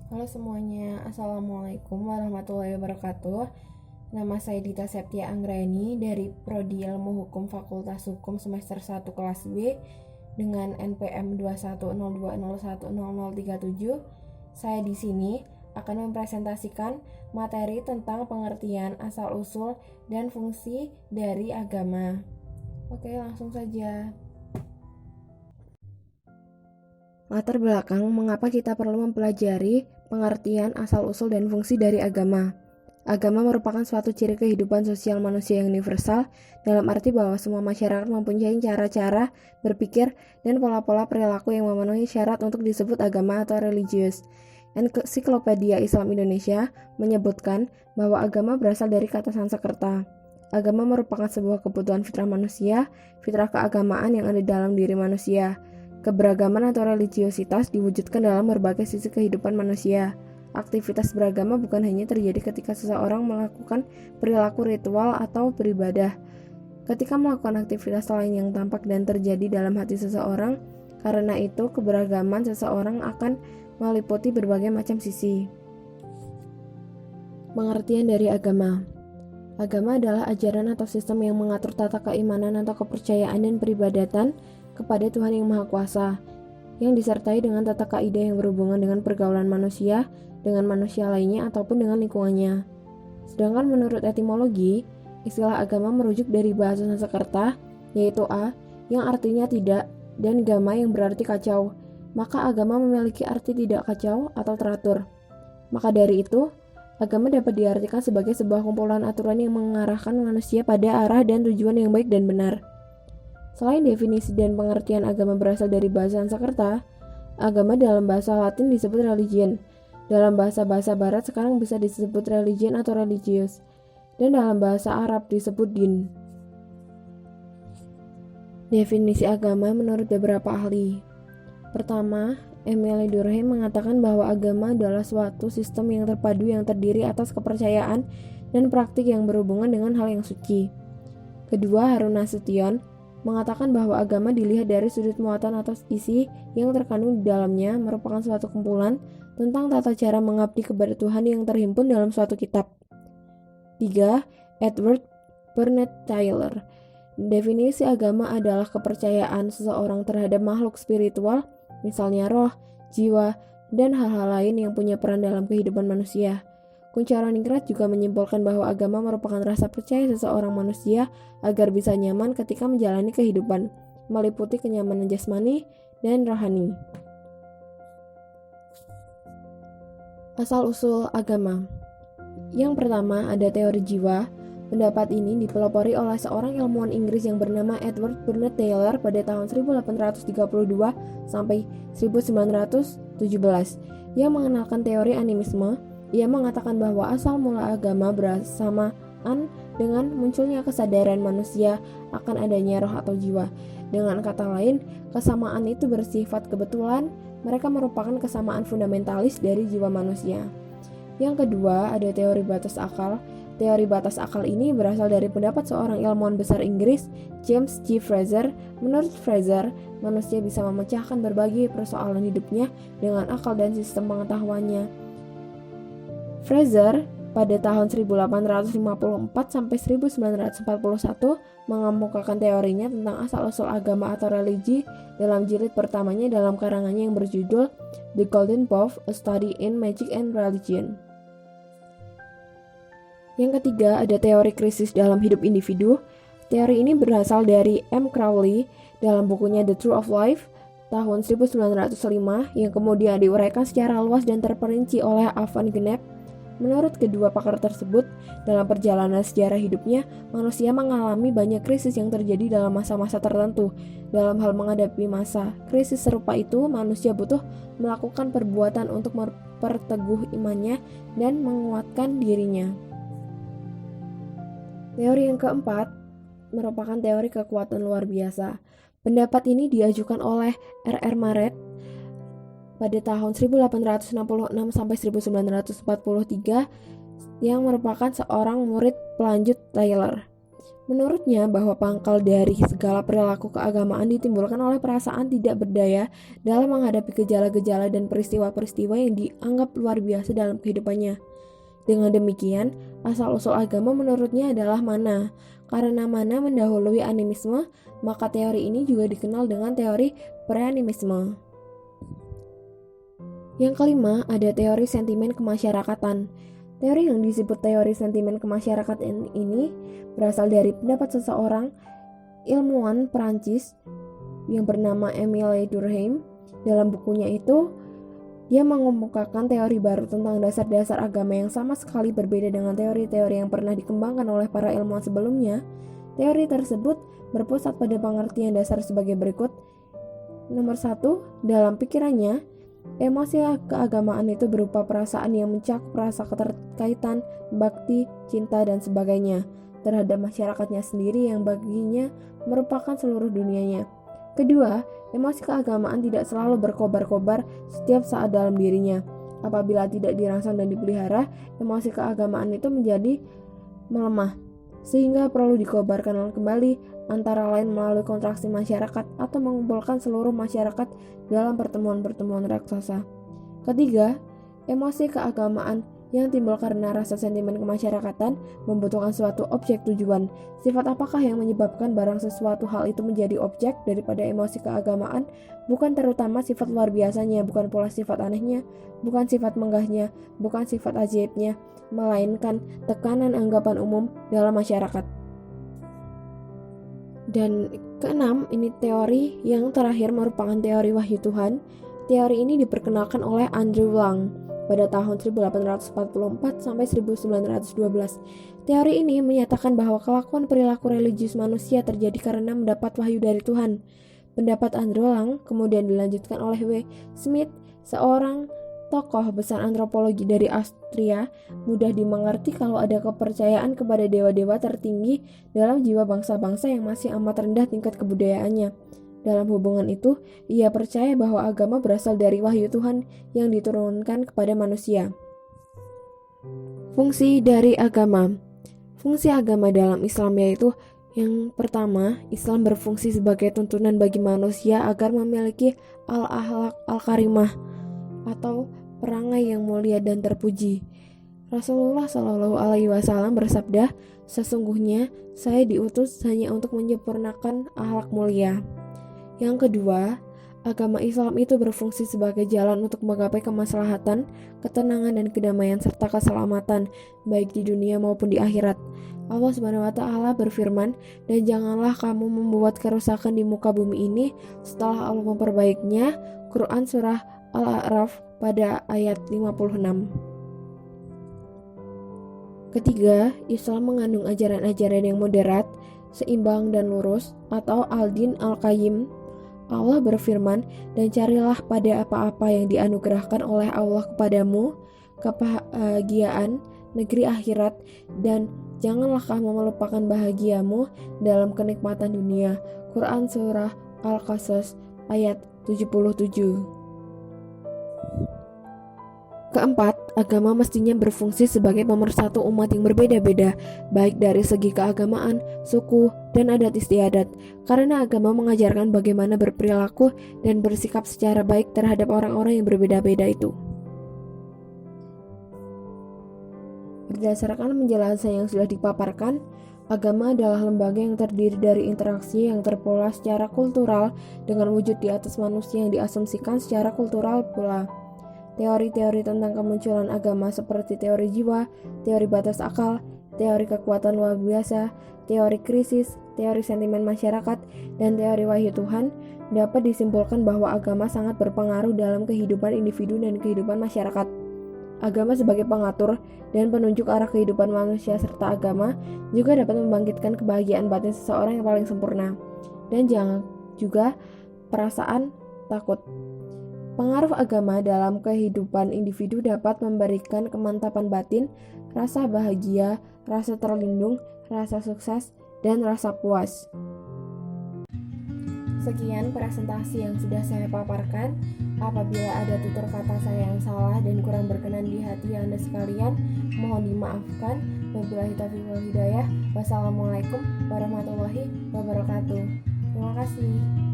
Halo semuanya, Assalamualaikum warahmatullahi wabarakatuh. Nama saya Dita Septia Anggreni dari Prodi Ilmu Hukum Fakultas Hukum semester 1 kelas B dengan NPM 210201037. Saya di sini akan mempresentasikan materi tentang pengertian asal-usul dan fungsi dari agama. Oke, langsung saja. Latar belakang mengapa kita perlu mempelajari pengertian asal-usul dan fungsi dari agama. Agama merupakan suatu ciri kehidupan sosial manusia yang universal, dalam arti bahwa semua masyarakat mempunyai cara-cara berpikir dan pola-pola perilaku yang memenuhi syarat untuk disebut agama atau religius. Ensiklopedia Islam Indonesia menyebutkan bahwa agama berasal dari kata Sanskerta. Agama merupakan sebuah kebutuhan fitrah manusia, fitrah keagamaan yang ada dalam diri manusia. Keberagaman atau religiositas diwujudkan dalam berbagai sisi kehidupan manusia. Aktivitas beragama bukan hanya terjadi ketika seseorang melakukan perilaku ritual atau beribadah. Ketika melakukan aktivitas lain yang tampak dan terjadi dalam hati seseorang, karena itu keberagaman seseorang akan meliputi berbagai macam sisi. Pengertian dari agama. Agama adalah ajaran atau sistem yang mengatur tata keimanan atau kepercayaan dan peribadatan kepada Tuhan yang Maha Kuasa, yang disertai dengan tata kaidah yang berhubungan dengan pergaulan manusia dengan manusia lainnya ataupun dengan lingkungannya. Sedangkan menurut etimologi, istilah agama merujuk dari bahasa Sanskerta, yaitu a, yang artinya tidak, dan gama yang berarti kacau. Maka agama memiliki arti tidak kacau atau teratur. Maka dari itu, agama dapat diartikan sebagai sebuah kumpulan aturan yang mengarahkan manusia pada arah dan tujuan yang baik dan benar. Selain definisi dan pengertian agama berasal dari bahasa Sanskerta, agama dalam bahasa Latin disebut religion. Dalam bahasa-bahasa barat sekarang bisa disebut religion atau religious. Dan dalam bahasa Arab disebut din. Definisi agama menurut beberapa ahli. Pertama, Emile Durkheim mengatakan bahwa agama adalah suatu sistem yang terpadu yang terdiri atas kepercayaan dan praktik yang berhubungan dengan hal yang suci. Kedua, Harun Nasution mengatakan bahwa agama dilihat dari sudut muatan atau isi yang terkandung di dalamnya merupakan suatu kumpulan tentang tata cara mengabdi kepada Tuhan yang terhimpun dalam suatu kitab. 3. Edward Burnett Taylor. Definisi agama adalah kepercayaan seseorang terhadap makhluk spiritual, misalnya roh, jiwa, dan hal-hal lain yang punya peran dalam kehidupan manusia. Kuncharoningrat juga menyimpulkan bahwa agama merupakan rasa percaya seseorang manusia agar bisa nyaman ketika menjalani kehidupan, meliputi kenyamanan jasmani dan rohani. Asal-usul agama. Yang pertama ada teori jiwa. Pendapat ini dipelopori oleh seorang ilmuwan Inggris yang bernama Edward Burnett Taylor pada tahun 1832 sampai 1917 yang mengenalkan teori animisme. Ia mengatakan bahwa asal mula agama bersamaan dengan munculnya kesadaran manusia akan adanya roh atau jiwa. Dengan kata lain, kesamaan itu bersifat kebetulan, mereka merupakan kesamaan fundamentalis dari jiwa manusia. Yang kedua, ada teori batas akal. Teori batas akal ini berasal dari pendapat seorang ilmuwan besar Inggris, James G. Frazer. Menurut Frazer, manusia bisa memecahkan berbagai persoalan hidupnya dengan akal dan sistem pengetahuannya. Frazer pada tahun 1854 sampai 1941 mengemukakan teorinya tentang asal-usul agama atau religi dalam jilid pertamanya dalam karangannya yang berjudul The Golden Bough: A Study in Magic and Religion. Yang ketiga, ada teori krisis dalam hidup individu. Teori ini berasal dari M. Crowley dalam bukunya The Truth of Life tahun 1905 yang kemudian diuraikan secara luas dan terperinci oleh Alvan Genep. Menurut kedua pakar tersebut, dalam perjalanan sejarah hidupnya, manusia mengalami banyak krisis yang terjadi dalam masa-masa tertentu. Dalam hal menghadapi masa krisis serupa itu, manusia butuh melakukan perbuatan untuk memperteguh imannya dan menguatkan dirinya. Teori yang keempat merupakan teori kekuatan luar biasa. Pendapat ini diajukan oleh R.R. Maret pada tahun 1866 sampai 1943 yang merupakan seorang murid pelanjut Taylor. Menurutnya bahwa pangkal dari segala perilaku keagamaan ditimbulkan oleh perasaan tidak berdaya dalam menghadapi gejala-gejala dan peristiwa-peristiwa yang dianggap luar biasa dalam kehidupannya. Dengan demikian, asal-usul agama menurutnya adalah mana. Karena mana mendahului animisme, maka teori ini juga dikenal dengan teori preanimisme. Yang kelima, ada teori sentimen kemasyarakatan. Teori yang disebut teori sentimen kemasyarakatan ini berasal dari pendapat seseorang ilmuwan Perancis yang bernama Émile Durkheim. Dalam bukunya itu, dia mengemukakan teori baru tentang dasar-dasar agama yang sama sekali berbeda dengan teori-teori yang pernah dikembangkan oleh para ilmuwan sebelumnya. Teori tersebut berpusat pada pengertian dasar sebagai berikut. Nomor 1, dalam pikirannya, emosi keagamaan itu berupa perasaan yang mencakup rasa keterkaitan, bakti, cinta, dan sebagainya terhadap masyarakatnya sendiri yang baginya merupakan seluruh dunianya. Kedua, emosi keagamaan tidak selalu berkobar-kobar setiap saat dalam dirinya. Apabila tidak dirangsang dan dipelihara, emosi keagamaan itu menjadi melemah, sehingga perlu dikobarkan kembali, antara lain melalui kontraksi masyarakat atau mengumpulkan seluruh masyarakat dalam pertemuan-pertemuan raksasa. Ketiga, emosi keagamaan yang timbul karena rasa sentimen kemasyarakatan membutuhkan suatu objek tujuan. Sifat apakah yang menyebabkan barang sesuatu hal itu menjadi objek daripada emosi keagamaan? Bukan terutama sifat luar biasanya, bukan pula sifat anehnya, bukan sifat menggahnya, bukan sifat ajaibnya, melainkan tekanan anggapan umum dalam masyarakat. Dan keenam, ini teori yang terakhir merupakan teori wahyu Tuhan. Teori ini diperkenalkan oleh Andrew Lang pada tahun 1844 sampai 1912. Teori ini menyatakan bahwa kelakuan perilaku religius manusia terjadi karena mendapat wahyu dari Tuhan. Pendapat Andrew Lang kemudian dilanjutkan oleh W. Smith, seorang tokoh besar antropologi dari Austria. Mudah dimengerti kalau ada kepercayaan kepada dewa-dewa tertinggi dalam jiwa bangsa-bangsa yang masih amat rendah tingkat kebudayaannya. Dalam hubungan itu, ia percaya bahwa agama berasal dari wahyu Tuhan yang diturunkan kepada manusia. Fungsi dari agama. Fungsi agama dalam Islam yaitu yang pertama, Islam berfungsi sebagai tuntunan bagi manusia agar memiliki al-akhlaq al-karimah atau perangai yang mulia dan terpuji. Rasulullah Shallallahu Alaihi Wasallam bersabda, sesungguhnya saya diutus hanya untuk menyempurnakan akhlak mulia. Yang kedua, agama Islam itu berfungsi sebagai jalan untuk menggapai kemaslahatan, ketenangan dan kedamaian serta keselamatan baik di dunia maupun di akhirat. Allah Subhanahu wa taala berfirman, "Dan janganlah kamu membuat kerusakan di muka bumi ini setelah Allah memperbaikinya." Quran surah Al-A'raf pada ayat 56. Ketiga, Islam mengandung ajaran-ajaran yang moderat, seimbang dan lurus atau al-din al-qayyim. Allah berfirman, "Dan carilah pada apa-apa yang dianugerahkan oleh Allah kepadamu, kebahagiaan negeri akhirat, dan janganlah kamu melupakan bahagiamu dalam kenikmatan dunia." Quran surah Al-Qasas ayat 77. Keempat, agama mestinya berfungsi sebagai pemersatu umat yang berbeda-beda, baik dari segi keagamaan, suku, dan adat istiadat, karena agama mengajarkan bagaimana berperilaku dan bersikap secara baik terhadap orang-orang yang berbeda-beda itu. Berdasarkan penjelasan yang sudah dipaparkan, agama adalah lembaga yang terdiri dari interaksi yang terpola secara kultural dengan wujud di atas manusia yang diasumsikan secara kultural pula. Teori-teori tentang kemunculan agama seperti teori jiwa, teori batas akal, teori kekuatan luar biasa, teori krisis, teori sentimen masyarakat, dan teori wahyu Tuhan dapat disimpulkan bahwa agama sangat berpengaruh dalam kehidupan individu dan kehidupan masyarakat. Agama sebagai pengatur dan penunjuk arah kehidupan manusia serta agama juga dapat membangkitkan kebahagiaan batin seseorang yang paling sempurna, dan jangan juga perasaan takut. Pengaruh agama dalam kehidupan individu dapat memberikan kemantapan batin, rasa bahagia, rasa terlindung, rasa sukses, dan rasa puas. Sekian presentasi yang sudah saya paparkan. Apabila ada tutur kata saya yang salah dan kurang berkenan di hati Anda sekalian, mohon dimaafkan. Wabillahi taufiq wal hidayah. Wassalamualaikum warahmatullahi wabarakatuh. Terima kasih.